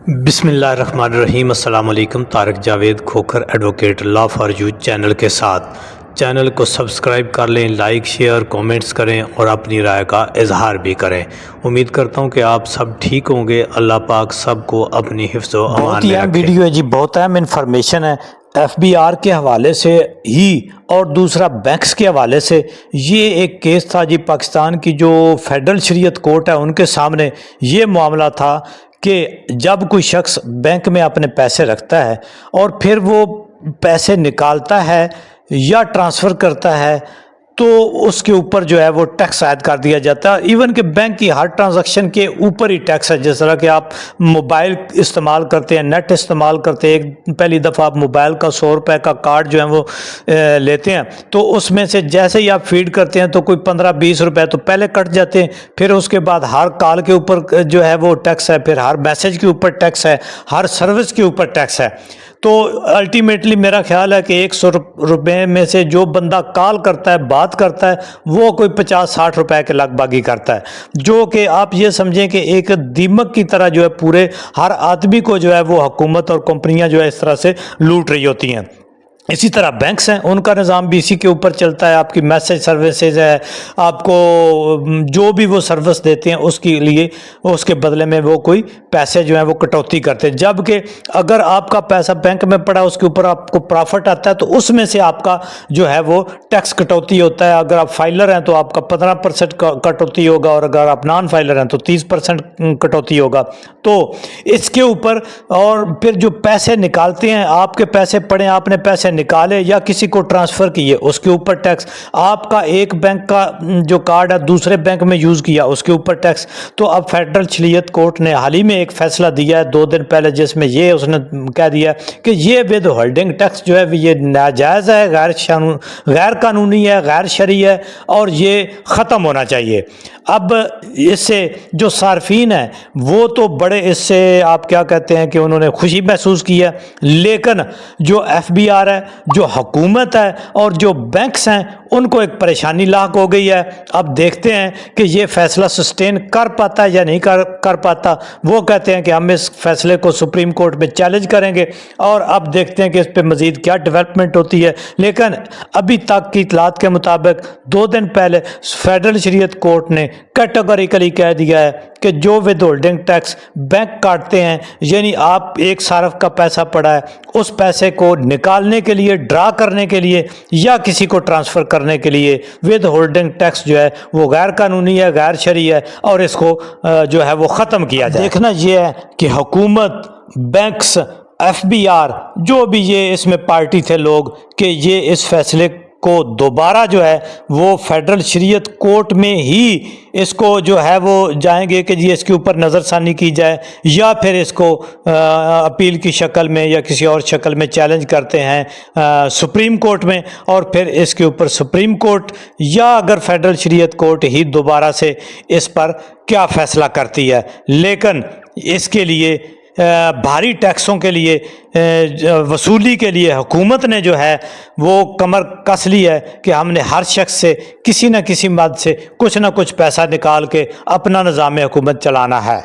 بسم اللہ الرحمن الرحیم۔ السلام علیکم۔ Tariq Javed Khokhar advocate law for you channel کے ساتھ چینل کو سبسکرائب کر لیں، لائک شیئر کومنٹس کریں اور اپنی رائے کا اظہار بھی کریں۔ امید کرتا ہوں کہ آپ سب ٹھیک ہوں گے۔ اللہ پاک سب کو اپنی حفظ و امان بہت میں ہی اہم رکھے۔ ویڈیو ہے جی، بہت اہم انفارمیشن ہے ایف بی آر کے حوالے سے ہی، اور دوسرا بینکس کے حوالے سے۔ یہ ایک کیس تھا جی، پاکستان کی جو فیڈرل شریعت کورٹ ہے ان کے سامنے یہ معاملہ تھا کہ جب کوئی شخص بینک میں اپنے پیسے رکھتا ہے اور پھر وہ پیسے نکالتا ہے یا ٹرانسفر کرتا ہے تو اس کے اوپر جو ہے وہ ٹیکس عائد کر دیا جاتا ہے۔ ایون کہ بینک کی ہر ٹرانزیکشن کے اوپر ہی ٹیکس ہے۔ جس طرح کہ آپ موبائل استعمال کرتے ہیں، نیٹ استعمال کرتے ہیں، ایک پہلی دفعہ آپ موبائل کا 100 روپے کا کارڈ جو ہے وہ لیتے ہیں، تو اس میں سے جیسے ہی آپ فیڈ کرتے ہیں تو کوئی 15-20 روپے تو پہلے کٹ جاتے ہیں، پھر اس کے بعد ہر کال کے اوپر جو ہے وہ ٹیکس ہے، پھر ہر میسج کے اوپر ٹیکس ہے، ہر سروس کے اوپر ٹیکس ہے۔ تو الٹیمیٹلی میرا خیال ہے کہ 100 روپے میں سے جو بندہ کال کرتا ہے، بات کرتا ہے، وہ کوئی 50-60 روپے کے لگ بھگ ہی کرتا ہے، جو کہ آپ یہ سمجھیں کہ ایک دیمک کی طرح جو ہے پورے ہر آدمی کو جو ہے وہ حکومت اور کمپنیاں جو ہے اس طرح سے لوٹ رہی ہوتی ہیں۔ اسی طرح بینکس ہیں، ان کا نظام بھی اسی کے اوپر چلتا ہے۔ آپ کی میسج سروسز ہے، آپ کو جو بھی وہ سروس دیتے ہیں اس کے لیے اس کے بدلے میں وہ کوئی پیسے جو ہیں وہ کٹوتی کرتے ہیں، جبکہ اگر آپ کا پیسہ بینک میں پڑا اس کے اوپر آپ کو پرافٹ آتا ہے تو اس میں سے آپ کا جو ہے وہ ٹیکس کٹوتی ہوتا ہے۔ اگر آپ فائلر ہیں تو آپ کا 15% کٹوتی ہوگا، اور اگر آپ نان فائلر ہیں تو 30% کٹوتی ہوگا۔ تو اس کے اوپر اور پھر جو پیسے نکالتے ہیں، آپ کے پیسے پڑے، آپ نے پیسے نکالے یا کسی کو ٹرانسفر کیے، اس کے اوپر ٹیکس۔ آپ کا ایک بینک کا جو کارڈ ہے دوسرے بینک میں یوز کیا، اس کے اوپر ٹیکس۔ تو اب فیڈرل شریعت کورٹ نے حال ہی میں ایک فیصلہ دیا ہے 2 دن پہلے، جس میں یہ اس نے کہہ دیا کہ یہ ود ہولڈنگ ٹیکس جو ہے یہ ناجائز ہے، غیر قانونی ہے، غیر شرعی ہے، اور یہ ختم ہونا چاہیے۔ اب اس سے جو صارفین ہیں وہ تو بڑے اس سے آپ کیا کہتے ہیں کہ انہوں نے خوشی محسوس کی ہے، لیکن جو ایف بی آر ہے، جو حکومت ہے اور جو بینکس ہیں، ان کو ایک پریشانی لاحق ہو گئی ہے۔ اب دیکھتے ہیں کہ یہ فیصلہ سسٹین کر پاتا ہے یا نہیں کر پاتا۔ وہ کہتے ہیں کہ ہم اس فیصلے کو سپریم کورٹ میں چیلنج کریں گے، اور اب دیکھتے ہیں کہ اس پہ مزید کیا ڈیولپمنٹ ہوتی ہے۔ لیکن ابھی تک کی اطلاعات کے مطابق 2 دن پہلے فیڈرل شریعت کورٹ نے کیٹیگوریکلی کہہ دیا ہے کہ جو ود ہولڈنگ ٹیکس بینک کاٹتے ہیں، یعنی آپ ایک صارف کا پیسہ پڑا ہے، اس پیسے کو نکالنے کے لیے، ڈرا کرنے کے لیے یا کسی کو ٹرانسفر کرنے کے لیے ود ہولڈنگ ٹیکس جو ہے وہ غیر قانونی ہے، غیر شرعی ہے، اور اس کو جو ہے وہ ختم کیا جائے۔ دیکھنا یہ ہے کہ حکومت، بینکس، ایف بی آر، جو بھی یہ اس میں پارٹی تھے لوگ، کہ یہ اس فیصلے کو دوبارہ جو ہے وہ فیڈرل شریعت کورٹ میں ہی اس کو جو ہے وہ جائیں گے کہ جی اس کے اوپر نظر ثانی کی جائے، یا پھر اس کو اپیل کی شکل میں یا کسی اور شکل میں چیلنج کرتے ہیں سپریم کورٹ میں، اور پھر اس کے اوپر سپریم کورٹ یا اگر فیڈرل شریعت کورٹ ہی دوبارہ سے اس پر کیا فیصلہ کرتی ہے۔ لیکن اس کے لیے بھاری ٹیکسوں کے لیے وصولی کے لیے حکومت نے جو ہے وہ کمر کس لی ہے کہ ہم نے ہر شخص سے کسی نہ کسی مد سے کچھ نہ کچھ پیسہ نکال کے اپنا نظام حکومت چلانا ہے۔